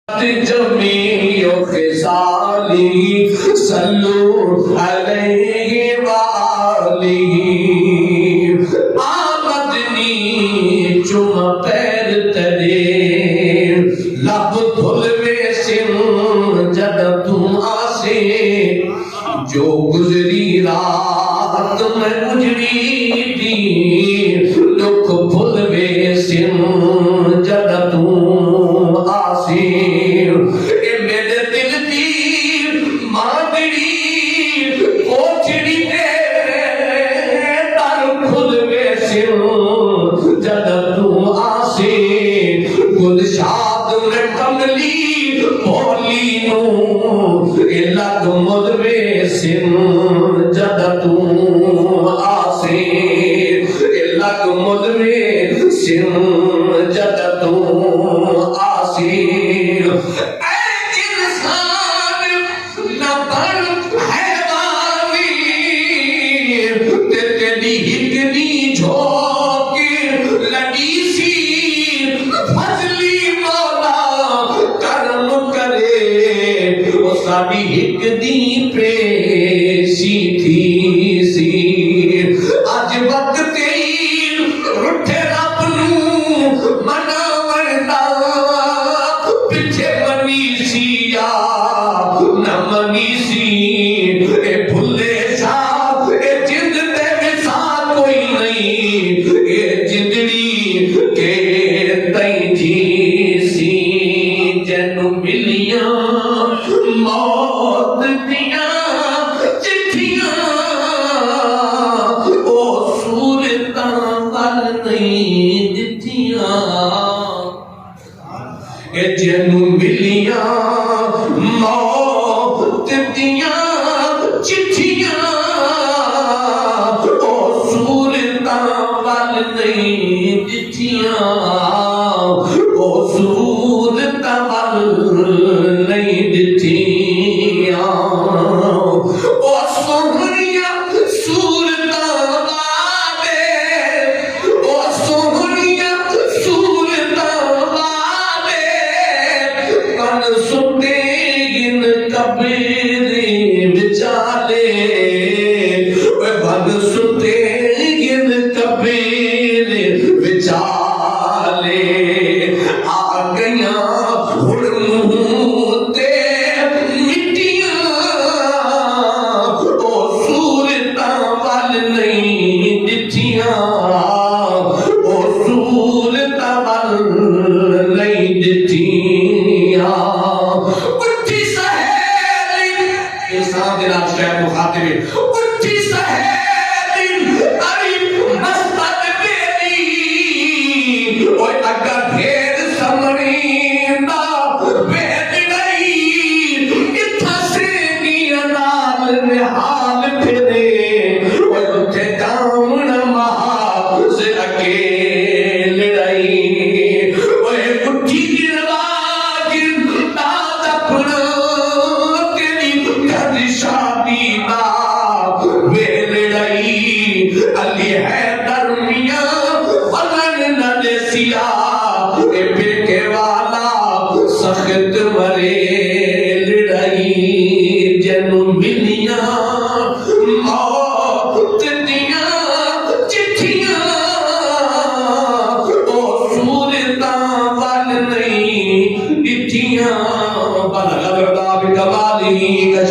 جميع خصاله صلوا عليه وآله آمدنی چم پیر ترے لب دھلوے سن جد تم آسے جو گزری رات میں گزری دی دکھ بھلوے سن جد تم آسے اے میرے دل دی مانگڑی کوٹھڑی دے در کھلوے سن جد تم آسے گلشاد میں کملی بولی نو اے لگ مدوے سن جد تم آسے اے لگ مدوے سن جد تم آسے اے انسان نہ بن حیوانی تیری ہکری جھوک لڑی سی فضلی مولا کرم کرے وہ ساری ہک دی پیشی تھی سی آج وقت رٹھے رب نو منا وردا پیچھے منی سی یا نہ منی سی اے بھلے سا اے جند دے وسا کوئی نہیں اے جندڑی کے تئی جی سی جنو ملیاں موت دیاں چٹھیاں او صورتاں ول نہیں دتیاں اے جنو ملیاں موت دیاں چٹھیاں او صورتاں ول نہیں دتیاں او صورتاں ول نہیں دتیاں او سہنیاں صورتاں والے او سہنیاں صورتاں والے کن ستے گن کبیرے بچالے اے بن ستے گن کبیرے بچالے آ گیاں ہڑموں تے مٹیاں او صورتاں ول نہیں دتیاں او صورتاں ول نہیں دتیاں اٹھی سہیلی انسان دے نال شاید مخاطب ہے اٹھی سہیلی اری مستد بیلی اوے اگر ڈھیر سمریندا بیل گئی اتھا سے گیا نال نحال پھرے اوے اتھے کامنا محاذ اکیل رہی اوے اٹھی گروا گردا دپنا تیری گھر شادی دا ویل رہی علی حیدر میاں فلن نہ دیسیا اے پھرکے والا سخت مریل رہی جنو ملیاں موت دیاں چٹھیاں او صورتاں ول نہیں دتیاں بلغ العلا بکمالہ